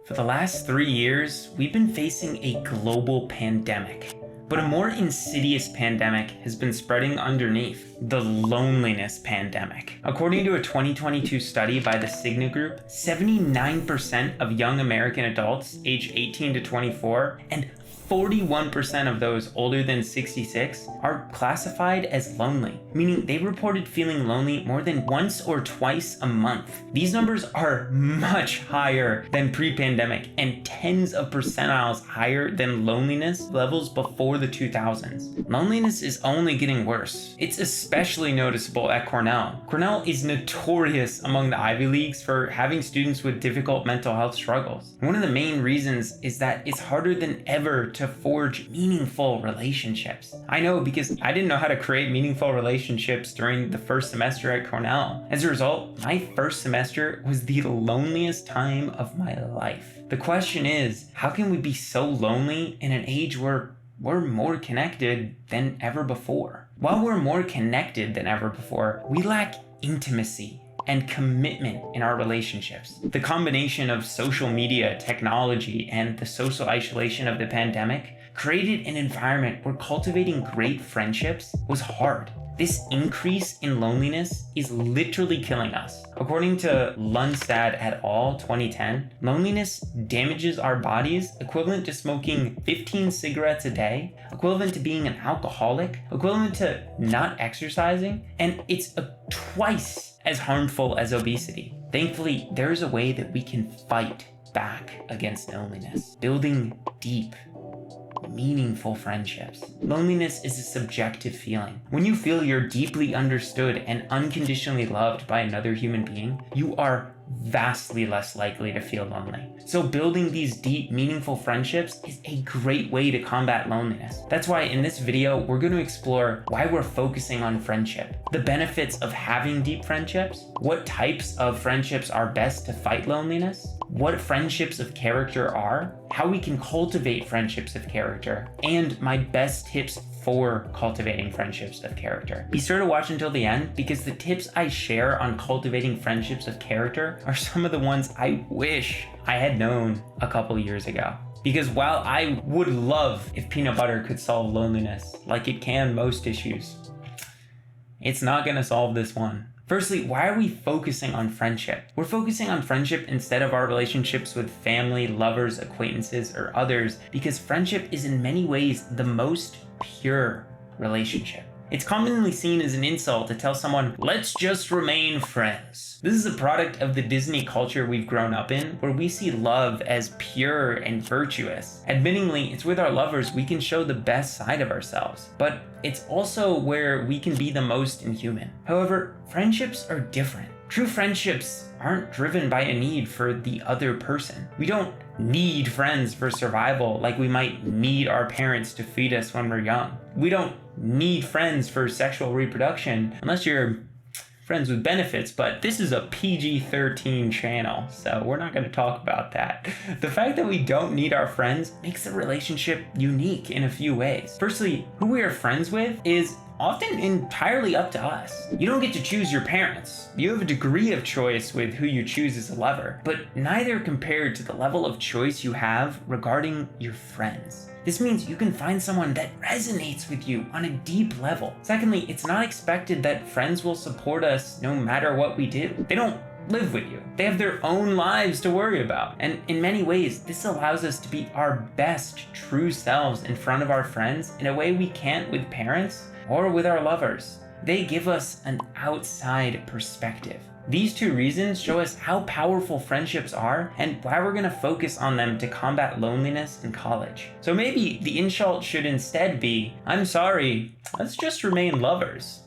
For the last 3 years, we've been facing a global pandemic. But a more insidious pandemic has been spreading underneath, the loneliness pandemic. According to a 2022 study by the Cigna Group, 79% of young American adults aged 18 to 24 and 41% of those older than 66 are classified as lonely, meaning they reported feeling lonely more than once or twice a month. These numbers are much higher than pre-pandemic and tens of percentiles higher than loneliness levels before the 2000s. Loneliness is only getting worse. It's especially noticeable at Cornell. Cornell is notorious among the Ivy Leagues for having students with difficult mental health struggles. One of the main reasons is that it's harder than ever to forge meaningful relationships. I know, because I didn't know how to create meaningful relationships during the first semester at Cornell. As a result, my first semester was the loneliest time of my life. The question is, how can we be so lonely in an age where we're more connected than ever before? While we're more connected than ever before, we lack intimacy and commitment in our relationships. The combination of social media, technology, and the social isolation of the pandemic created an environment where cultivating great friendships was hard. This increase in loneliness is literally killing us. According to Lundstad et al. 2010, loneliness damages our bodies equivalent to smoking 15 cigarettes a day, equivalent to being an alcoholic, equivalent to not exercising, and it's twice as harmful as obesity. Thankfully, there is a way that we can fight back against loneliness, building deep, meaningful friendships. Loneliness is a subjective feeling. When you feel you're deeply understood and unconditionally loved by another human being, you are vastly less likely to feel lonely. So building these deep, meaningful friendships is a great way to combat loneliness. That's why in this video, we're going to explore why we're focusing on friendship, the benefits of having deep friendships, what types of friendships are best to fight loneliness, what friendships of character are, how we can cultivate friendships of character, and my best tips for cultivating friendships of character. Be sure to watch until the end, because the tips I share on cultivating friendships of character are some of the ones I wish I had known a couple years ago. Because while I would love if peanut butter could solve loneliness like it can most issues, it's not gonna solve this one. Firstly, why are we focusing on friendship? We're focusing on friendship instead of our relationships with family, lovers, acquaintances, or others because friendship is in many ways the most pure relationship. It's commonly seen as an insult to tell someone, let's just remain friends. This is a product of the Disney culture we've grown up in, where we see love as pure and virtuous. Admittingly, it's with our lovers we can show the best side of ourselves, but it's also where we can be the most inhuman. However, friendships are different. True friendships aren't driven by a need for the other person. We don't need friends for survival like we might need our parents to feed us when we're young. We don't need friends for sexual reproduction unless you're friends with benefits, but this is a PG-13 channel, so we're not going to talk about that. The fact that we don't need our friends makes the relationship unique in a few ways. Firstly, who we are friends with is often entirely up to us. You don't get to choose your parents. You have a degree of choice with who you choose as a lover, but neither compared to the level of choice you have regarding your friends. This means you can find someone that resonates with you on a deep level. Secondly, it's not expected that friends will support us no matter what we do. They don't live with you. They have their own lives to worry about. And in many ways, this allows us to be our best true selves in front of our friends in a way we can't with parents or with our lovers. They give us an outside perspective. These two reasons show us how powerful friendships are and why we're going to focus on them to combat loneliness in college. So maybe the insult should instead be, I'm sorry, let's just remain lovers.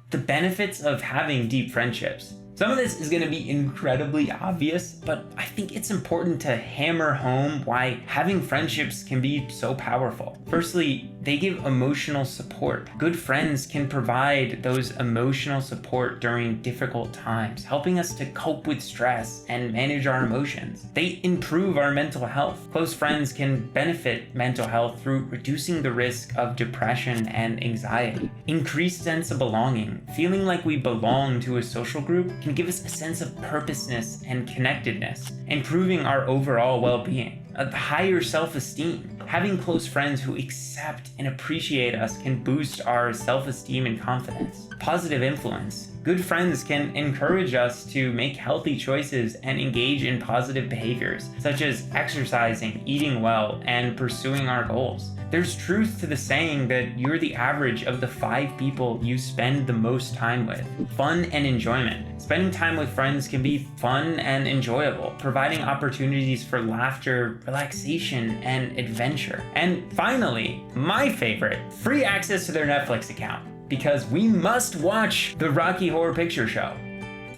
The benefits of having deep friendships. Some of this is going to be incredibly obvious, but I think it's important to hammer home why having friendships can be so powerful. Firstly, they give emotional support. Good friends can provide those emotional support during difficult times, helping us to cope with stress and manage our emotions. They improve our mental health. Close friends can benefit mental health through reducing the risk of depression and anxiety. Increased sense of belonging. Feeling like we belong to a social group can give us a sense of purposeness and connectedness, improving our overall well-being, a higher self-esteem. Having close friends who accept and appreciate us can boost our self-esteem and confidence. Positive influence. Good friends can encourage us to make healthy choices and engage in positive behaviors, such as exercising, eating well, and pursuing our goals. There's truth to the saying that you're the average of the 5 people you spend the most time with. Fun and enjoyment. Spending time with friends can be fun and enjoyable, providing opportunities for laughter, relaxation, and adventure. And finally, my favorite, free access to their Netflix account, because we must watch the Rocky Horror Picture Show.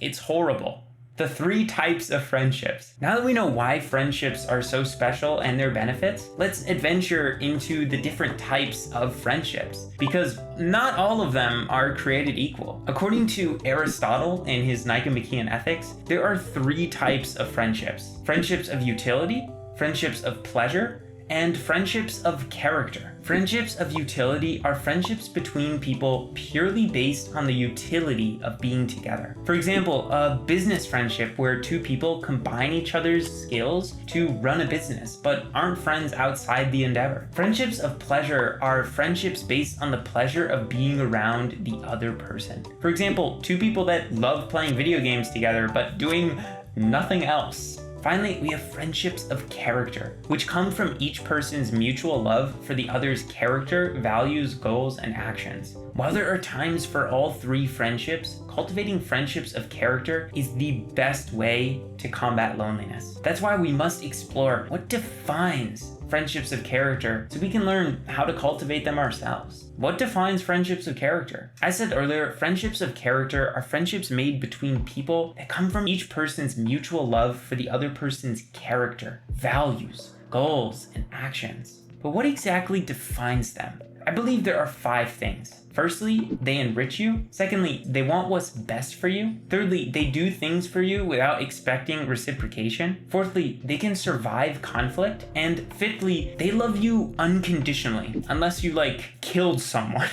It's horrible. The 3 types of friendships. Now that we know why friendships are so special and their benefits, let's adventure into the different types of friendships, because not all of them are created equal. According to Aristotle in his Nicomachean Ethics, there are 3 types of friendships. Friendships of utility, friendships of pleasure, and friendships of character. Friendships of utility are friendships between people purely based on the utility of being together. For example, a business friendship where 2 people combine each other's skills to run a business, but aren't friends outside the endeavor. Friendships of pleasure are friendships based on the pleasure of being around the other person. For example, 2 people that love playing video games together, but doing nothing else. Finally, we have friendships of character, which come from each person's mutual love for the other's character, values, goals, and actions. While there are times for all 3 friendships, cultivating friendships of character is the best way to combat loneliness. That's why we must explore what defines friendships of character so we can learn how to cultivate them ourselves. What defines friendships of character? As said earlier, friendships of character are friendships made between people that come from each person's mutual love for the other person's character, values, goals, and actions. But what exactly defines them? I believe there are 5 things. Firstly, they enrich you. Secondly, they want what's best for you. Thirdly, they do things for you without expecting reciprocation. Fourthly, they can survive conflict. And fifthly, they love you unconditionally, unless you killed someone.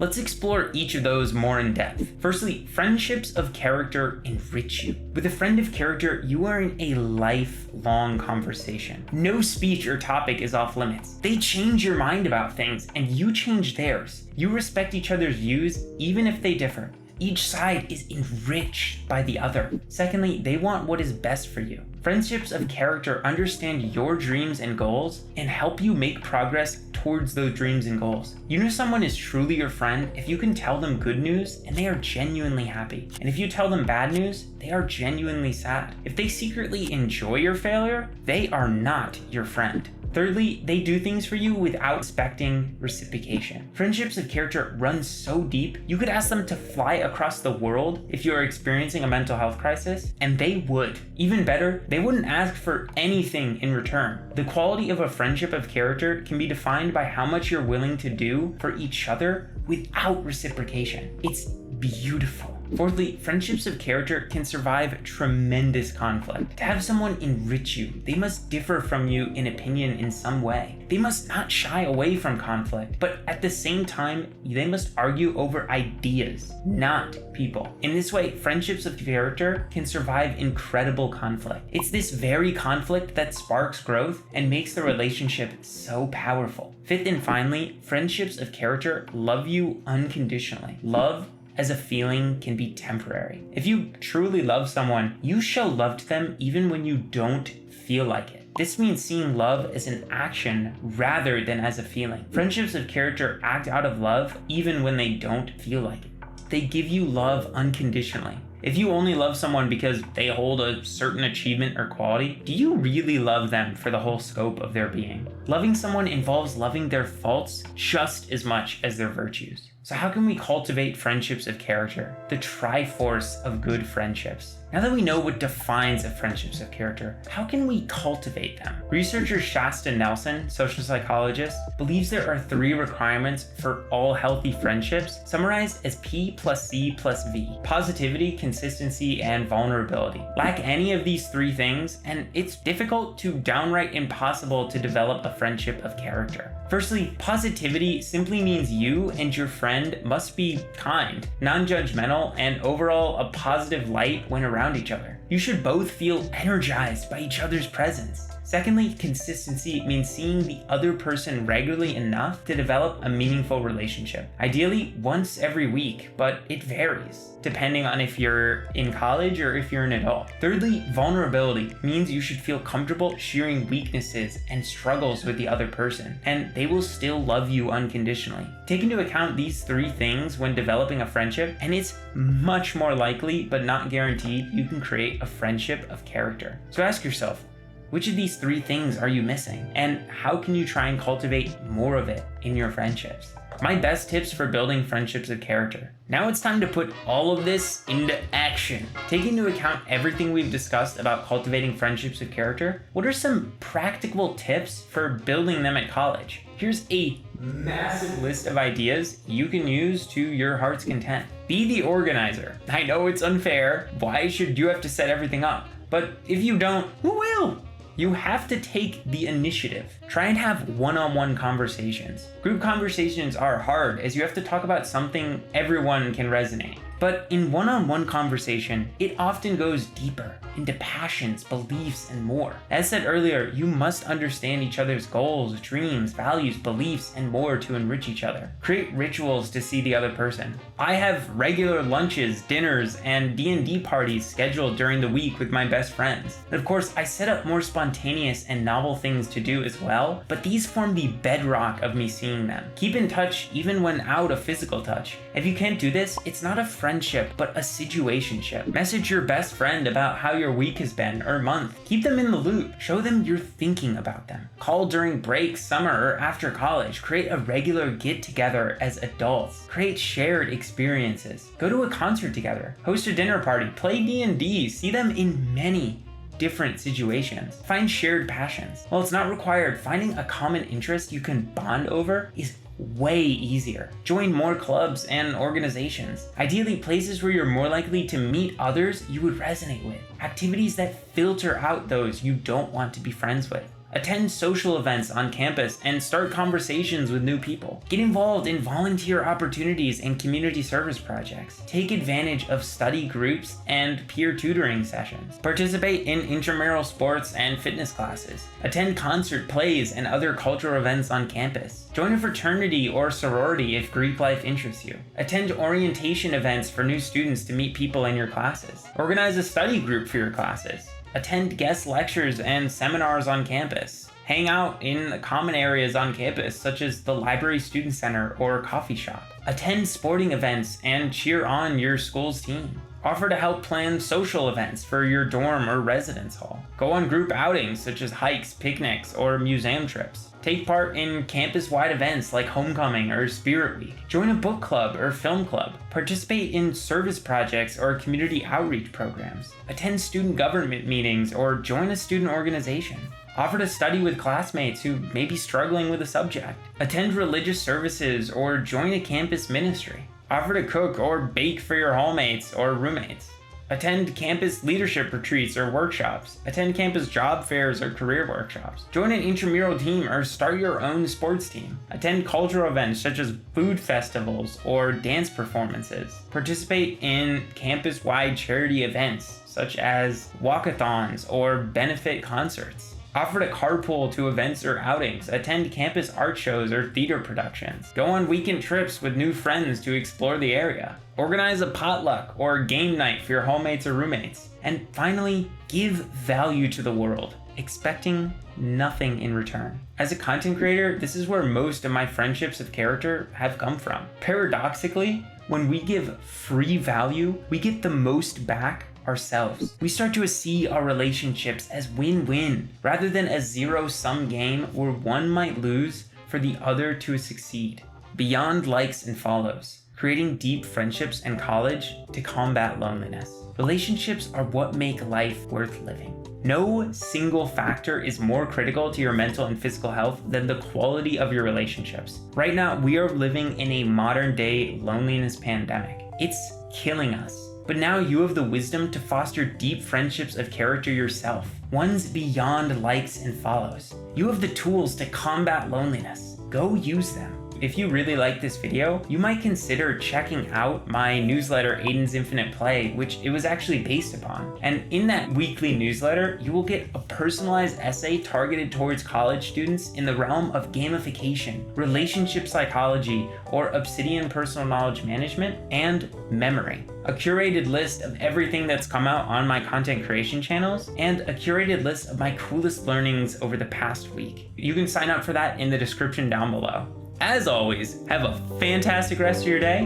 Let's explore each of those more in depth. Firstly, friendships of character enrich you. With a friend of character, you are in a lifelong conversation. No speech or topic is off limits. They change your mind about things, and you change theirs. You respect each other's views, even if they differ. Each side is enriched by the other. Secondly, they want what is best for you. Friendships of character understand your dreams and goals and help you make progress towards those dreams and goals. You know someone is truly your friend if you can tell them good news and they are genuinely happy. And if you tell them bad news, they are genuinely sad. If they secretly enjoy your failure, they are not your friend. Thirdly, they do things for you without expecting reciprocation. Friendships of character run so deep, you could ask them to fly across the world if you are experiencing a mental health crisis, and they would. Even better, they wouldn't ask for anything in return. The quality of a friendship of character can be defined by how much you're willing to do for each other without reciprocation. It's beautiful. Fourthly, friendships of character can survive tremendous conflict. To have someone enrich you, they must differ from you in opinion in some way. They must not shy away from conflict, but at the same time, they must argue over ideas, not people. In this way, friendships of character can survive incredible conflict. It's this very conflict that sparks growth and makes the relationship so powerful. Fifth and finally, friendships of character love you unconditionally. Love as a feeling can be temporary. If you truly love someone, you show love to them even when you don't feel like it. This means seeing love as an action rather than as a feeling. Friendships of character act out of love even when they don't feel like it. They give you love unconditionally. If you only love someone because they hold a certain achievement or quality, do you really love them for the whole scope of their being? Loving someone involves loving their faults just as much as their virtues. So how can we cultivate friendships of character? The triforce of good friendships. Now that we know what defines a friendships of character, how can we cultivate them? Researcher Shasta Nelson, social psychologist, believes there are 3 requirements for all healthy friendships, summarized as P plus C plus V: positivity, consistency, and vulnerability. Lack any of these 3 things, and it's difficult to downright impossible to develop a friendship of character. Firstly, positivity simply means you and your friend friend must be kind, non-judgmental, and overall a positive light when around each other. You should both feel energized by each other's presence. Secondly, consistency means seeing the other person regularly enough to develop a meaningful relationship. Ideally, once every week, but it varies, depending on if you're in college or if you're an adult. Thirdly, vulnerability means you should feel comfortable sharing weaknesses and struggles with the other person, and they will still love you unconditionally. Take into account these 3 things when developing a friendship, and it's much more likely, but not guaranteed, you can create a friendship of character. So ask yourself, which of these 3 things are you missing? And how can you try and cultivate more of it in your friendships? My best tips for building friendships of character. Now it's time to put all of this into action. Taking into account everything we've discussed about cultivating friendships of character, what are some practical tips for building them at college? Here's a massive list of ideas you can use to your heart's content. Be the organizer. I know it's unfair. Why should you have to set everything up? But if you don't, who will? You have to take the initiative. Try and have one-on-one conversations. Group conversations are hard as you have to talk about something everyone can resonate. But in one-on-one conversation, it often goes deeper into passions, beliefs, and more. As said earlier, you must understand each other's goals, dreams, values, beliefs, and more to enrich each other. Create rituals to see the other person. I have regular lunches, dinners, and D&D parties scheduled during the week with my best friends. And of course, I set up more spontaneous and novel things to do as well, but these form the bedrock of me seeing them. Keep in touch even when out of physical touch. If you can't do this, it's not a friendship, but a situationship. Message your best friend about how your week has been or month. Keep them in the loop. Show them you're thinking about them. Call during breaks, summer, or after college. Create a regular get-together as adults. Create shared experiences. Go to a concert together. Host a dinner party. Play D&D. See them in many different situations. Find shared passions. While it's not required, finding a common interest you can bond over is way easier. Join more clubs and organizations. Ideally, places where you're more likely to meet others you would resonate with. Activities that filter out those you don't want to be friends with. Attend social events on campus and start conversations with new people. Get involved in volunteer opportunities and community service projects. Take advantage of study groups and peer tutoring sessions. Participate in intramural sports and fitness classes. Attend concert, plays, and other cultural events on campus. Join a fraternity or sorority if Greek life interests you. Attend orientation events for new students to meet people in your classes. Organize a study group for your classes. Attend guest lectures and seminars on campus. Hang out in common areas on campus, such as the library student center or coffee shop. Attend sporting events and cheer on your school's team. Offer to help plan social events for your dorm or residence hall. Go on group outings such as hikes, picnics, or museum trips. Take part in campus-wide events like Homecoming or Spirit Week. Join a book club or film club. Participate in service projects or community outreach programs. Attend student government meetings or join a student organization. Offer to study with classmates who may be struggling with a subject. Attend religious services or join a campus ministry. Offer to cook or bake for your hallmates or roommates. Attend campus leadership retreats or workshops. Attend campus job fairs or career workshops. Join an intramural team or start your own sports team. Attend cultural events such as food festivals or dance performances. Participate in campus-wide charity events such as walkathons or benefit concerts. Offer to carpool to events or outings. Attend campus art shows or theater productions. Go on weekend trips with new friends to explore the area. Organize a potluck or game night for your hallmates or roommates. And finally, give value to the world, expecting nothing in return. As a content creator, this is where most of my friendships of character have come from. Paradoxically, when we give free value, we get the most back ourselves. We start to see our relationships as win-win rather than a zero-sum game where one might lose for the other to succeed. Beyond likes and follows, creating deep friendships in college to combat loneliness. Relationships are what make life worth living. No single factor is more critical to your mental and physical health than the quality of your relationships. Right now, we are living in a modern-day loneliness pandemic. It's killing us. But now you have the wisdom to foster deep friendships of character yourself, ones beyond likes and follows. You have the tools to combat loneliness. Go use them. if you really like this video, you might consider checking out my newsletter, Aiden's Infinite Play, which it was actually based upon. And in that weekly newsletter, you will get a personalized essay targeted towards college students in the realm of gamification, relationship psychology, or Obsidian personal knowledge management, and memory. A curated list of everything that's come out on my content creation channels, and a curated list of my coolest learnings over the past week. You can sign up for that in the description down below. As always, have a fantastic rest of your day,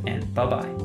and bye-bye.